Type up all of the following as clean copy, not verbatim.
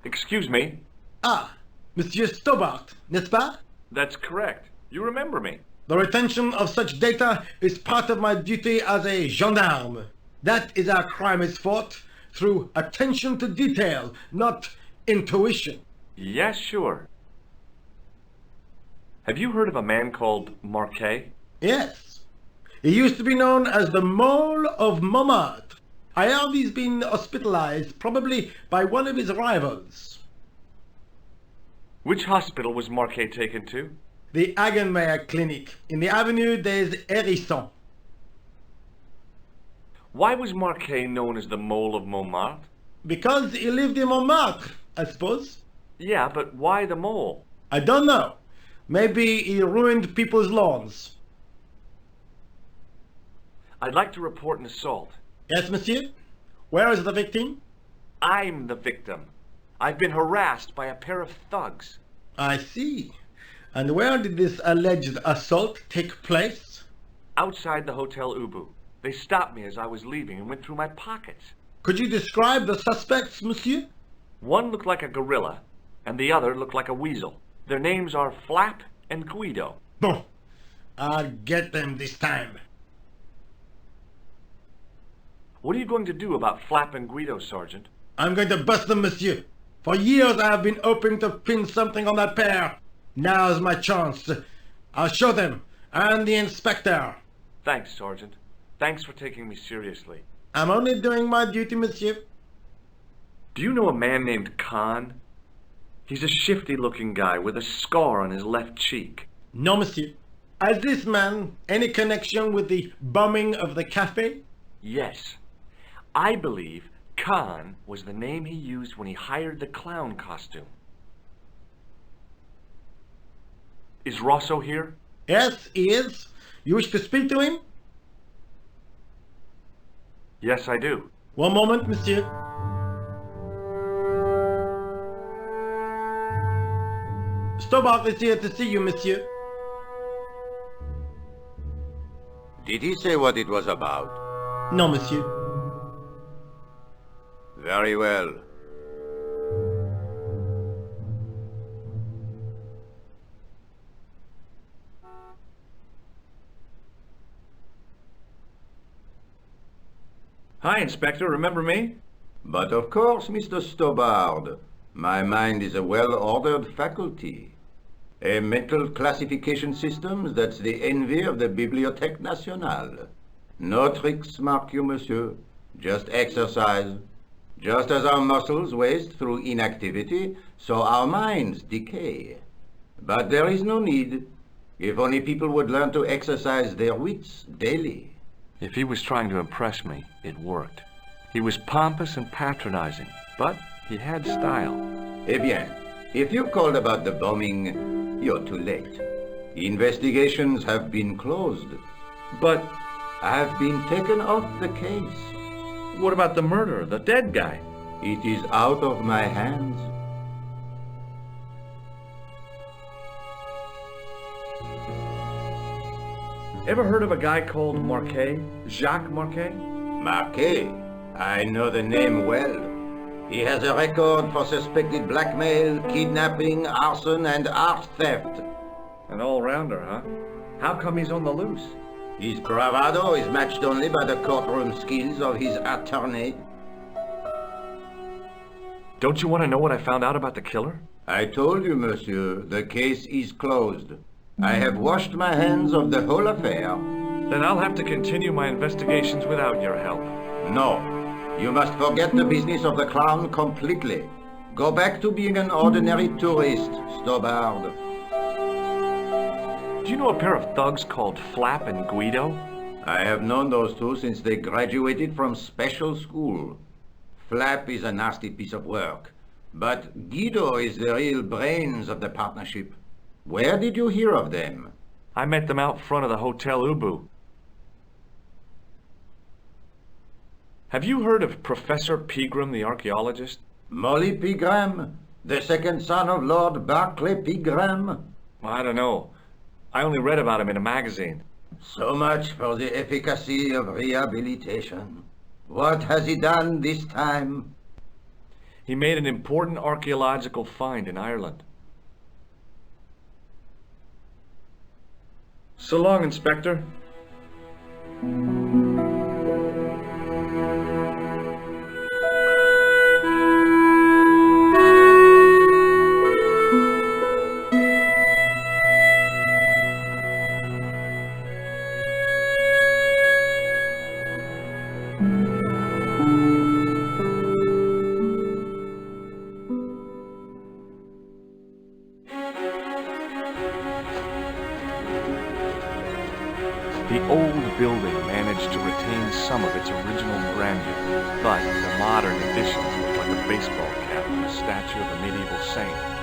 Excuse me? Ah, Monsieur Stobart, n'est-ce pas? That's correct. You remember me. The retention of such data is part of my duty as a gendarme. That is how crime is fought, through attention to detail, not intuition. Yes, sure. Have you heard of a man called Marquet? Yes. He used to be known as the Mole of Montmartre. I heard he's been hospitalized, probably by one of his rivals. Which hospital was Marquet taken to? The Hagenmeyer Clinic, in the Avenue des Hérissons. Why was Marquet known as the Mole of Montmartre? Because he lived in Montmartre, I suppose. Yeah, but why the mole? I don't know. Maybe he ruined people's lawns. I'd like to report an assault. Yes, monsieur? Where is the victim? I'm the victim. I've been harassed by a pair of thugs. I see. And where did this alleged assault take place? Outside the Hotel Ubu. They stopped me as I was leaving and went through my pockets. Could you describe the suspects, monsieur? One looked like a gorilla, and the other looked like a weasel. Their names are Flap and Guido. Bon. I'll get them this time. What are you going to do about Flap and Guido, Sergeant? I'm going to bust them, monsieur. For years I have been hoping to pin something on that pair. Now's my chance. I'll show them, and the inspector. Thanks, Sergeant. Thanks for taking me seriously. I'm only doing my duty, monsieur. Do you know a man named Khan? He's a shifty-looking guy with a scar on his left cheek. No, monsieur. Has this man any connection with the bombing of the cafe? Yes. I believe Khan was the name he used when he hired the clown costume. Is Rosso here? Yes, he is. You wish to speak to him? Yes, I do. One moment, monsieur. Stobart is here to see you, monsieur. Did he say what it was about? No, monsieur. Very well. Hi, Inspector. Remember me? But of course, Mr. Stobart. My mind is a well-ordered faculty. A mental classification system that's the envy of the Bibliothèque Nationale. No tricks, mark you, monsieur. Just exercise. Just as our muscles waste through inactivity, so our minds decay. But there is no need. If only people would learn to exercise their wits daily. If he was trying to impress me, it worked. He was pompous and patronizing, but he had style. Eh bien, if you called about the bombing, you're too late. Investigations have been closed. But Have been taken off the case. what about the murderer, the dead guy? It is out of my hands. Ever heard of a guy called Marquet? Jacques Marquet? Marquet, I know the name well. He has a record for suspected blackmail, kidnapping, arson, and art theft. An all-rounder, huh? How come he's on the loose? His bravado is matched only by the courtroom skills of his attorney. Don't you want to know what I found out about the killer? I told you, monsieur, the case is closed. I have washed my hands of the whole affair. Then I'll have to continue my investigations without your help. No, you must forget the business of the clown completely. Go back to being an ordinary tourist, Stobart. Do you know a pair of thugs called Flap and Guido? I have known those two since they graduated from special school. Flap is a nasty piece of work, but Guido is the real brains of the partnership. Where did you hear of them? I met them out front of the Hotel Ubu. Have you heard of Professor Pegram, the archaeologist? Molly Pegram, the second son of Lord Barclay Pegram. I don't know. I only read about him in a magazine. So much for the efficacy of rehabilitation. What has he done this time? He made an important archaeological find in Ireland. So long, Inspector. The old building managed to retain some of its original grandeur, but the modern additions look like a baseball cap and a statue of a medieval saint.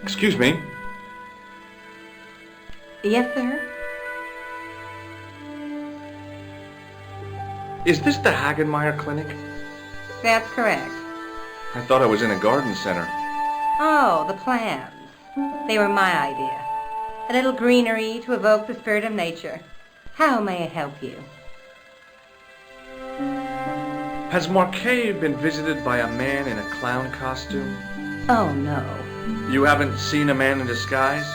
Excuse me. Yes, sir? Is this the Hagenmeyer clinic? That's correct. I thought I was in a garden center. Oh, the plants. They were my idea. A little greenery to evoke the spirit of nature. How may I help you? Has Marquet been visited by a man in a clown costume? Oh, no. You haven't seen a man in disguise?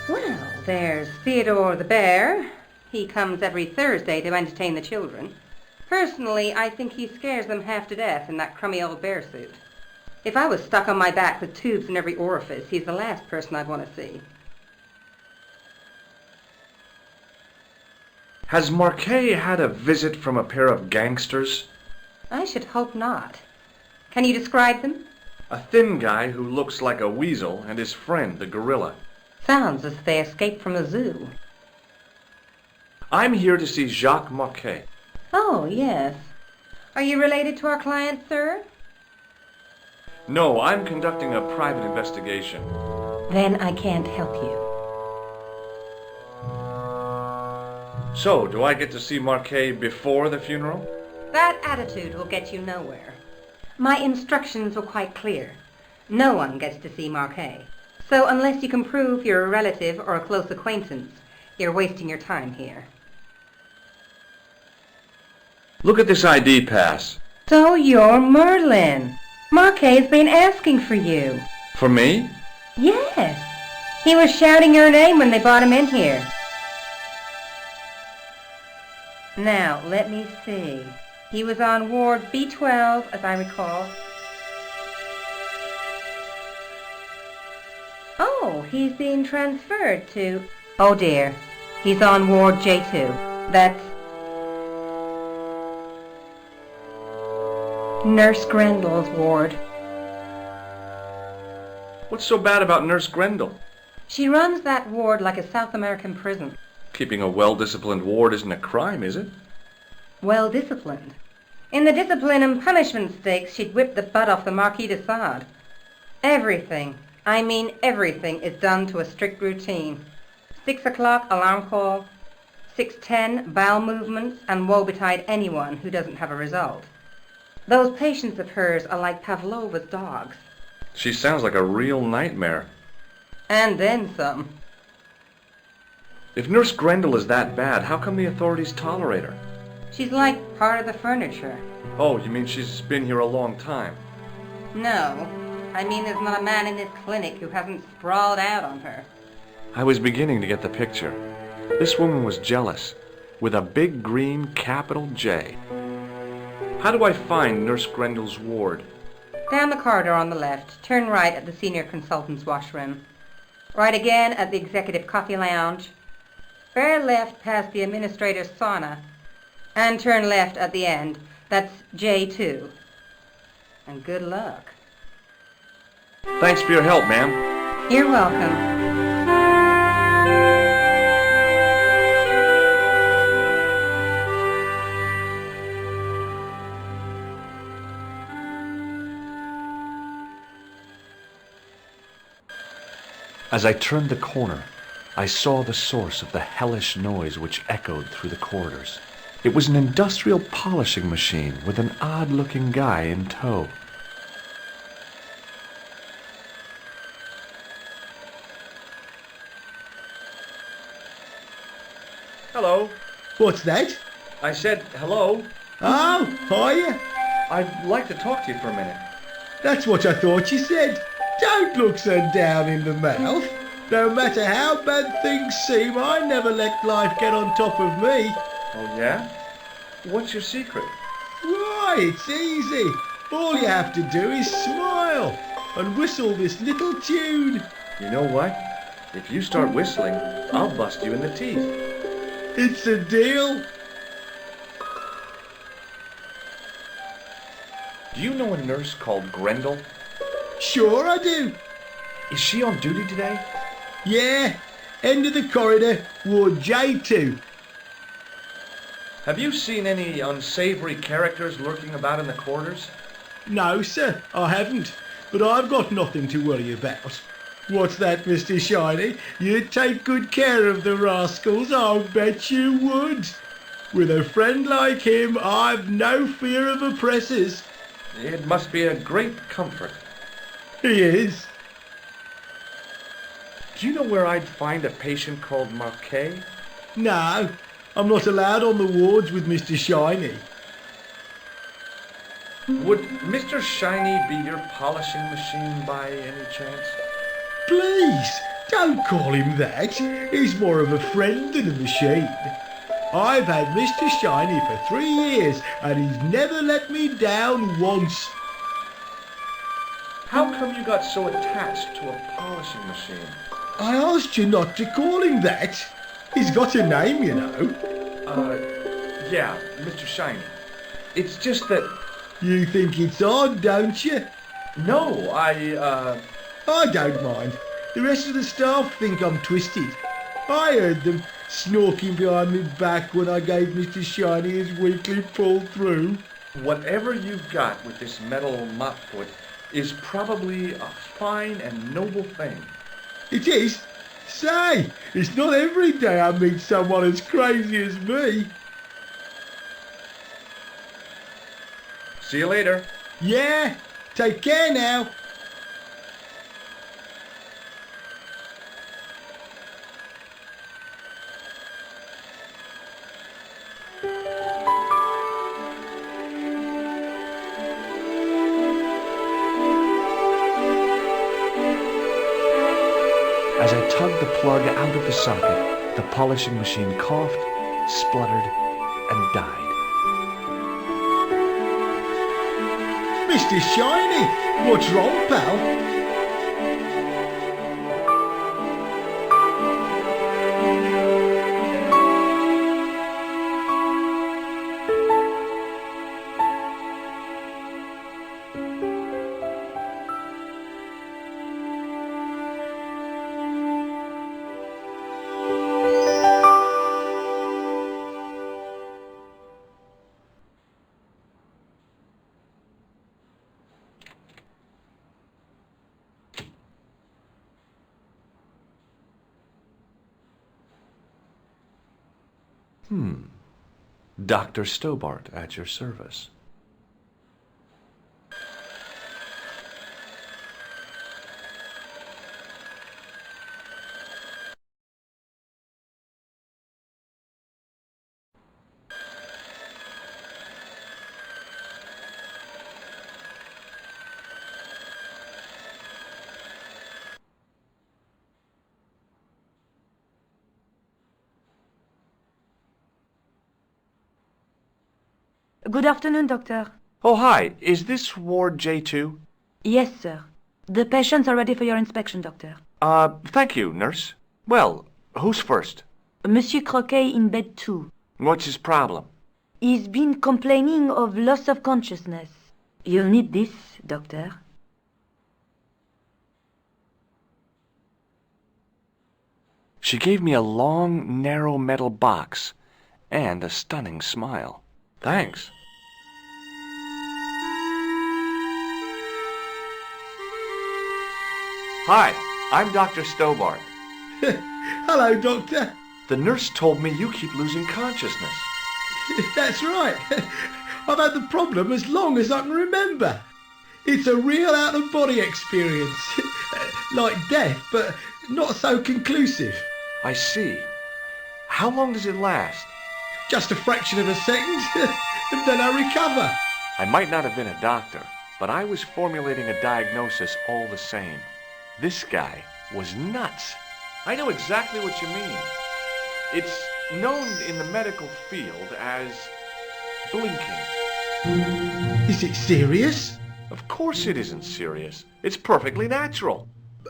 Well, there's Theodore the Bear. He comes every Thursday to entertain the children. Personally, I think he scares them half to death in that crummy old bear suit. If I was stuck on my back with tubes in every orifice, he's the last person I'd want to see. Has Marquet had a visit from a pair of gangsters? I should hope not. Can you describe them? A thin guy who looks like a weasel and his friend, the gorilla. Sounds as if they escaped from a zoo. I'm here to see Jacques Marquet. Oh, yes. Are you related to our client, sir? No, I'm conducting a private investigation. Then I can't help you. So, do I get to see Marquet before the funeral? That attitude will get you nowhere. My instructions were quite clear. No one gets to see Marquet. So unless you can prove you're a relative or a close acquaintance, you're wasting your time here. Look at this ID pass. So you're Merlin. Marquet's been asking for you. For me? Yes. He was shouting your name when they brought him in here. Now, let me see. He was on Ward B12, as I recall. Oh, he's being transferred to... Oh dear, he's on Ward J2. That's... Nurse Grendel's ward. What's so bad about Nurse Grendel? She runs that ward like a South American prison. Keeping a well-disciplined ward isn't a crime, is it? Well disciplined. In the discipline and punishment stakes, she'd whip the butt off the Marquis de Sade. Everything, I mean everything, is done to a strict routine. 6 o'clock alarm call, 6:10 bowel movements, and woe betide anyone who doesn't have a result. Those patients of hers are like Pavlova's dogs. She sounds like a real nightmare. And then some. If Nurse Grendel is that bad, how come the authorities tolerate her? She's like part of the furniture. Oh, you mean she's been here a long time? No, I mean there's not a man in this clinic who hasn't sprawled out on her. I was beginning to get the picture. This woman was jealous, with a big green capital J. How do I find Nurse Grendel's ward? Down the corridor on the left, turn right at the senior consultant's washroom. Right again at the executive coffee lounge. Bear left past the administrator's sauna. And turn left at the end. That's J2. And good luck. Thanks for your help, ma'am. You're welcome. As I turned the corner, I saw the source of the hellish noise which echoed through the corridors. It was an industrial polishing machine with an odd-looking guy in tow. Hello. What's that? I said hello. Oh, hiya. I'd like to talk to you for a minute. That's what I thought you said. Don't look so down in the mouth. No matter how bad things seem, I never let life get on top of me. Oh, yeah? What's your secret? Why, it's easy. All you have to do is smile and whistle this little tune. You know what? If you start whistling, I'll bust you in the teeth. It's a deal. Do you know a nurse called Grendel? Sure I do. Is she on duty today? Yeah, end of the corridor, Ward J2. Have you seen any unsavory characters lurking about in the corridors? No, sir, I haven't. But I've got nothing to worry about. What's that, Mr. Shiny? You'd take good care of the rascals, I'll bet you would. With a friend like him, I've no fear of oppressors. It must be a great comfort. He is. Do you know where I'd find a patient called Marquet? No, I'm not allowed on the wards with Mr. Shiny. Would Mr. Shiny be your polishing machine by any chance? Please, don't call him that. He's more of a friend than a machine. I've had Mr. Shiny for 3 years and he's never let me down once. How come you got so attached to a polishing machine? I asked you not to call him that. He's got a name, you know. Yeah, Mr. Shiny. It's just that... You think it's odd, don't you? No, I don't mind. The rest of the staff think I'm twisted. I heard them snorking behind my back when I gave Mr. Shiny his weekly pull through. Whatever you've got with this metal mop foot is probably a fine and noble thing. It is? Say, it's not every day I meet someone as crazy as me. See you later. Yeah, take care now. As I tugged the plug out of the socket, the polishing machine coughed, spluttered, and died. Mr. Shiny, what's wrong, pal? Dr. Stobart at your service. Good afternoon, doctor. Oh, hi. Is this Ward J2? Yes, sir. The patients are ready for your inspection, doctor. Thank you, nurse. Well, who's first? Monsieur Croquet in bed 2. What's his problem? He's been complaining of loss of consciousness. You'll need this, doctor. She gave me a long, narrow metal box and a stunning smile. Thanks. Hi, I'm Dr. Stobart. Hello, Doctor. The nurse told me you keep losing consciousness. That's right. I've had the problem as long as I can remember. It's a real out-of-body experience. Like death, but not so conclusive. I see. How long does it last? Just a fraction of a second, and then I recover. I might not have been a doctor, but I was formulating a diagnosis all the same. This guy was nuts. I know exactly what you mean. It's known in the medical field as blinking. Is it serious? Of course it isn't serious. It's perfectly natural.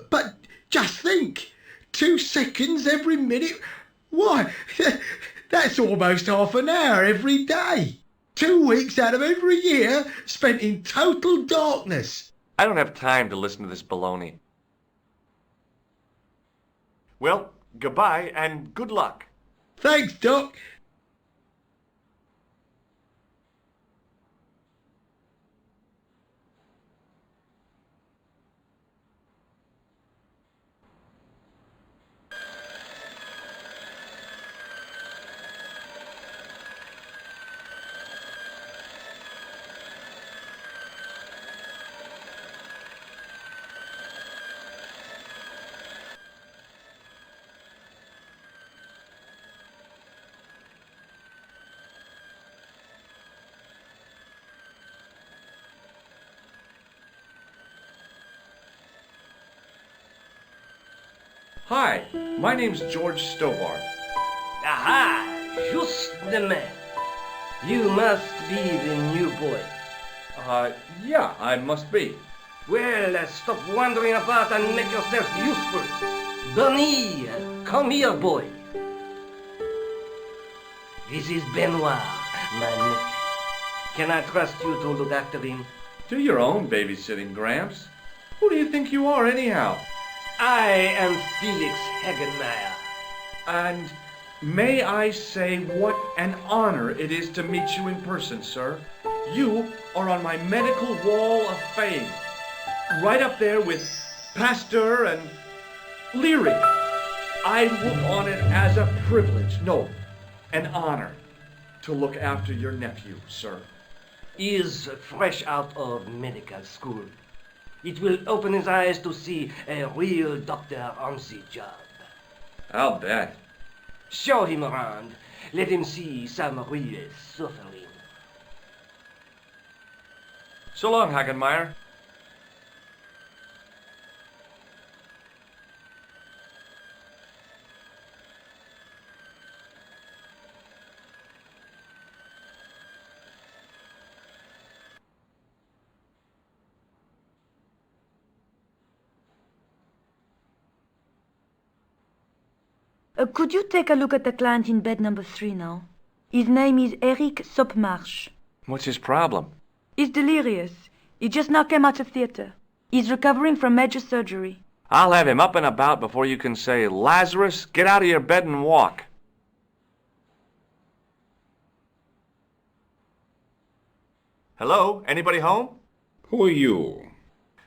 But just think, 2 seconds every minute. Why, that's almost half an hour every day. 2 weeks out of every year spent in total darkness. I don't have time to listen to this baloney. Well, goodbye and good luck. Thanks, Doc. Hi, my name's George Stobart. Aha! Just the man. You must be the new boy. Yeah, I must be. Well, stop wandering about and make yourself useful. Bonnie, come here, boy. This is Benoit, my nephew. Can I trust you to look after him? Do your own babysitting, Gramps. Who do you think you are, anyhow? I am Felix Hagenmeyer. And may I say what an honor it is to meet you in person, sir. You are on my medical wall of fame. Right up there with Pasteur and Leary. I look on it as a privilege, no, an honor, to look after your nephew, sir. He is fresh out of medical school. It will open his eyes to see a real doctor on the job. I'll bet. Show him around. Let him see some real suffering. So long, Hagenmeyer. Could you take a look at the client in bed number 3 now? His name is Eric Sopmarsh. What's his problem? He's delirious. He just now came out of theater. He's recovering from major surgery. I'll have him up and about before you can say, Lazarus, get out of your bed and walk. Hello? Anybody home? Who are you?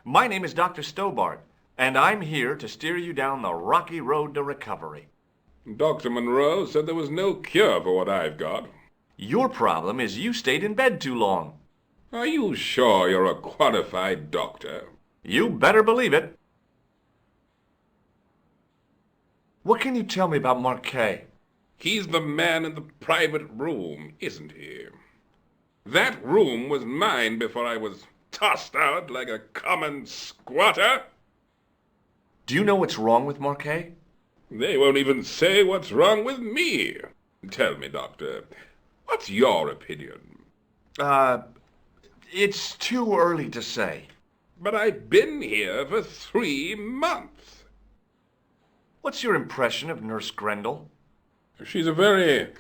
My name is Dr. Stobart, and I'm here to steer you down the rocky road to recovery. Dr. Monroe said there was no cure for what I've got. Your problem is you stayed in bed too long. Are you sure you're a qualified doctor? You better believe it. What can you tell me about Marquet? He's the man in the private room, isn't he? That room was mine before I was tossed out like a common squatter. Do you know what's wrong with Marquet? They won't even say what's wrong with me. Tell me, Doctor, what's your opinion? It's too early to say. But I've been here for 3 months. What's your impression of Nurse Grendel? She's a very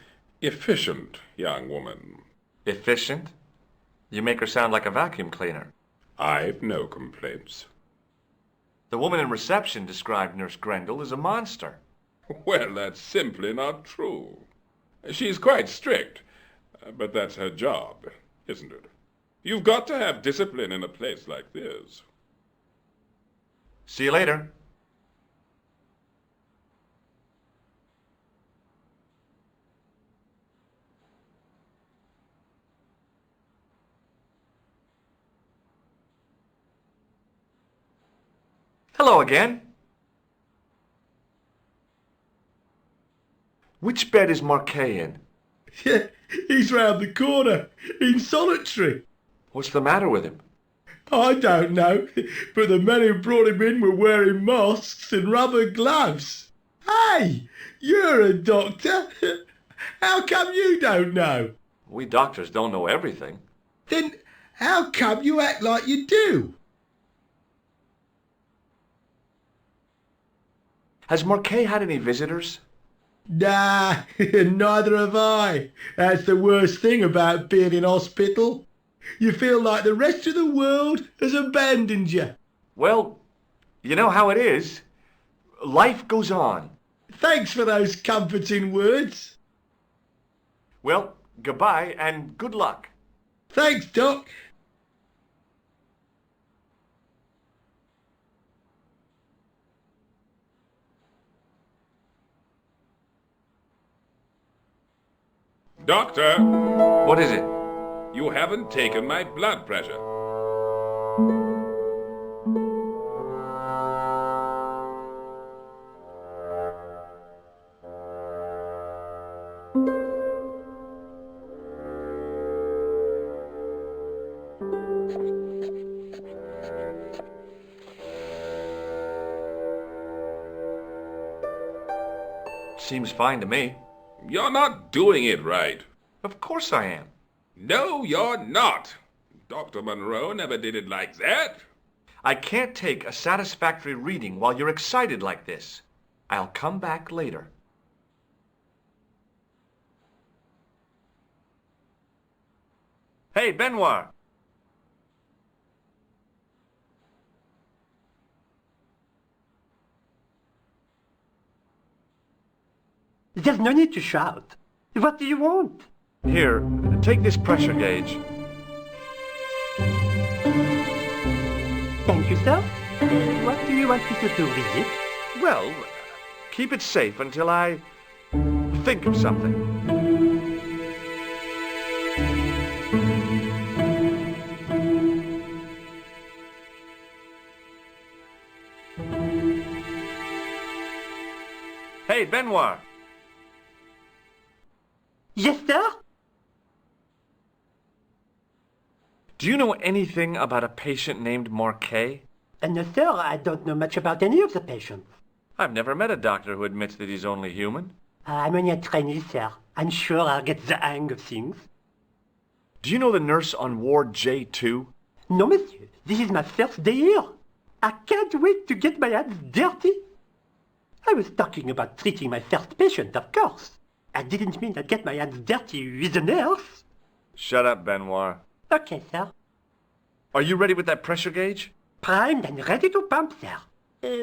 efficient young woman. Efficient? You make her sound like a vacuum cleaner. I've no complaints. The woman in reception described Nurse Grendel as a monster. Well, that's simply not true. She's quite strict, but that's her job, isn't it? You've got to have discipline in a place like this. See you later. Hello again. Which bed is Marquet in? He's round the corner, in solitary. What's the matter with him? I don't know, but the men who brought him in were wearing masks and rubber gloves. Hey, you're a doctor. How come you don't know? We doctors don't know everything. Then how come you act like you do? Has Marquet had any visitors? Nah, neither have I. That's the worst thing about being in hospital. You feel like the rest of the world has abandoned you. Well, you know how it is. Life goes on. Thanks for those comforting words. Well, goodbye and good luck. Thanks, Doc. Doctor, What is it? you haven't taken my blood pressure. Seems fine to me. You're not doing it right. Of course I am. No, you're not. Dr. Monroe never did it like that. I can't take a satisfactory reading while you're excited like this. I'll come back later. Hey, Benoit. There's no need to shout. What do you want? Here, take this pressure gauge. Thank you, sir. What do you want me to do with it? Well, keep it safe until I think of something. Hey, Benoit. Yes, sir? Do you know anything about a patient named Marquet? No, sir, I don't know much about any of the patients. I've never met a doctor who admits that he's only human. I'm only a trainee, sir. I'm sure I'll get the hang of things. Do you know the nurse on Ward J2? No, monsieur. This is my first day here. I can't wait to get my hands dirty. I was talking about treating my first patient, of course. I didn't mean I'd get my hands dirty with a nurse. Shut up, Benoit. Okay, sir. Are you ready with that pressure gauge? Primed and ready to pump, sir.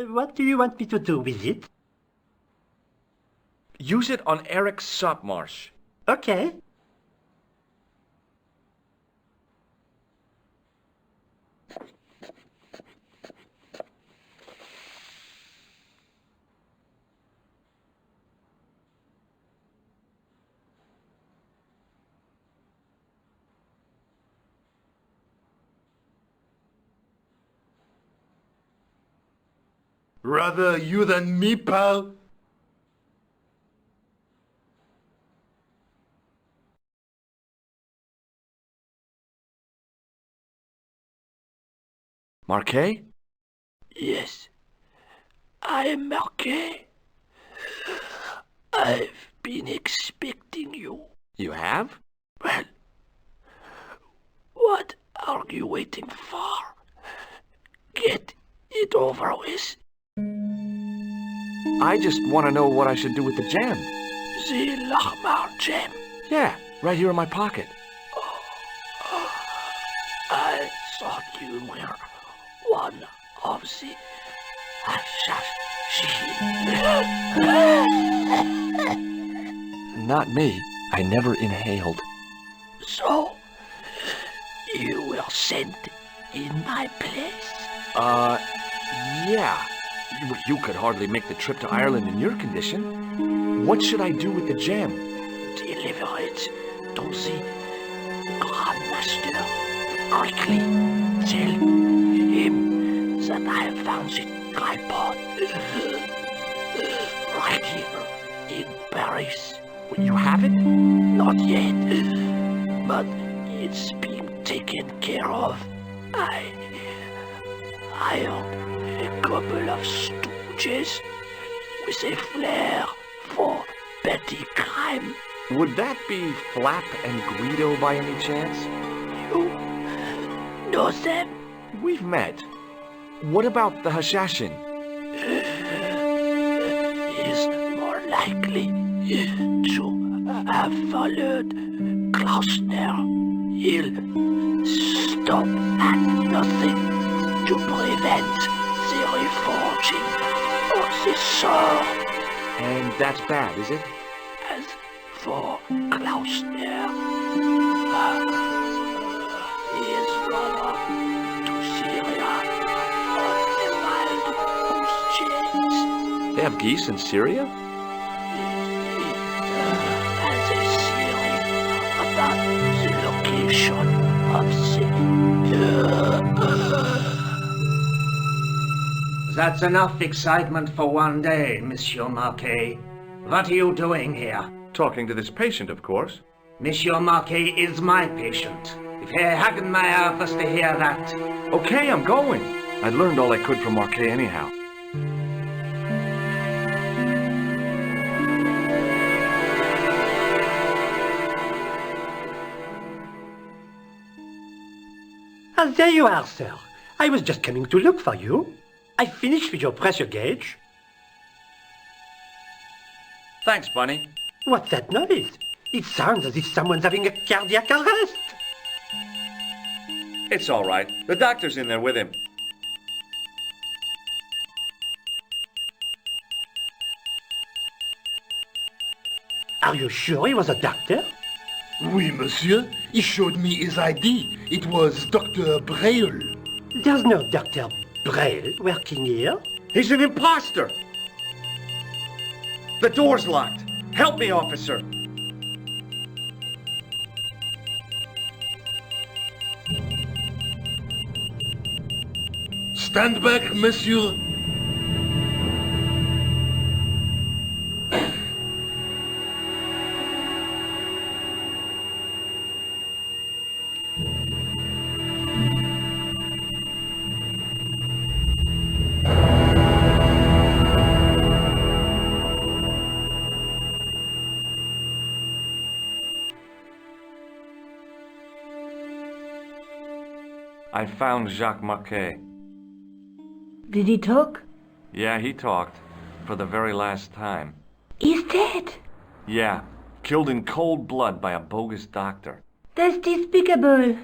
What do you want me to do with it? Use it on Eric Sopmarsh. Okay. Rather you than me, pal. Marquet? Yes, I am Marquet. I've been expecting you. You have? Well, what are you waiting for? Get it over with. I just want to know what I should do with the gem. The Lahmar gem. Yeah, right here in my pocket. I thought you were one of the assassins. Not me. I never inhaled. So, you were sent in my place? Yeah. You could hardly make the trip to Ireland in your condition. What should I do with the gem? Deliver it to the Grandmaster. Quickly, tell him that I have found the tripod. Right here in Paris. You have it? Not yet, but it's being taken care of. I hired a couple of stooges with a flair for petty crime. Would that be Flap and Guido by any chance? You know them? We've met. What about the Hashashin? Is more likely to have followed Klausner. He'll stop at nothing to prevent the reforging of the sword. And that's bad, is it? As for Klausner, he is run off to Syria on a wild goose chase. They have geese in Syria? Has a theory about the location of That's enough excitement for one day, Monsieur Marquet. What are you doing here? Talking to this patient, of course. Monsieur Marquet is my patient. If Herr Hagenmeyer was to hear that... Okay, I'm going. I learned all I could from Marquet anyhow. Ah, there you are, sir. I was just coming to look for you. I finished with your pressure gauge. Thanks, Bunny. What's that noise? It sounds as if someone's having a cardiac arrest. It's all right. The doctor's in there with him. Are you sure he was a doctor? Oui, monsieur. He showed me his ID. It was Dr. Braille. There's no Dr. Braille working here. He's an imposter! The door's locked. Help me, officer. Stand back, monsieur. I found Jacques Marquet. Did he talk? Yeah, he talked. For the very last time. He's dead. Yeah, killed in cold blood by a bogus doctor. That's despicable.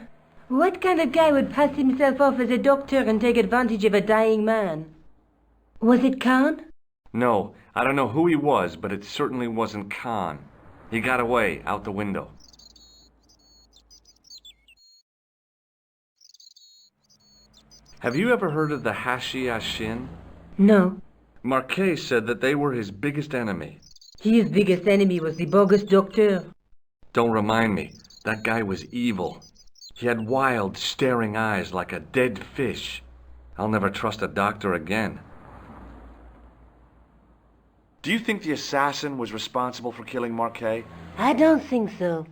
What kind of guy would pass himself off as a doctor and take advantage of a dying man? Was it Khan? No, I don't know who he was, but it certainly wasn't Khan. He got away, out the window. Have you ever heard of the Hashiashin? No. Marquet said that they were his biggest enemy. His biggest enemy was the bogus doctor. Don't remind me. That guy was evil. He had wild, staring eyes like a dead fish. I'll never trust a doctor again. Do you think the assassin was responsible for killing Marquet? I don't think so.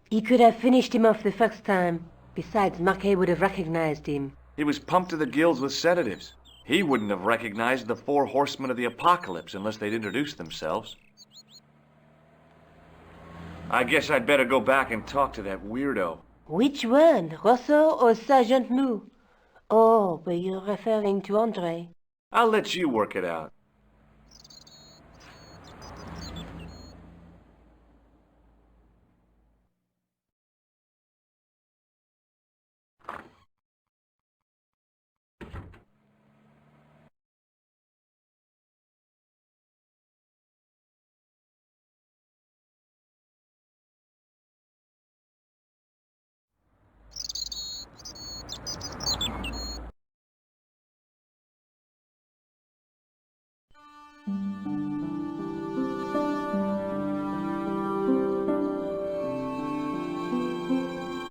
He could have finished him off the first time. Besides, Marquet would have recognized him. He was pumped to the gills with sedatives. He wouldn't have recognized the 4 horsemen of the apocalypse unless they'd introduced themselves. I guess I'd better go back and talk to that weirdo. Which one, Rousseau or Sergeant Mou? Oh, but you're referring to Andre. I'll let you work it out.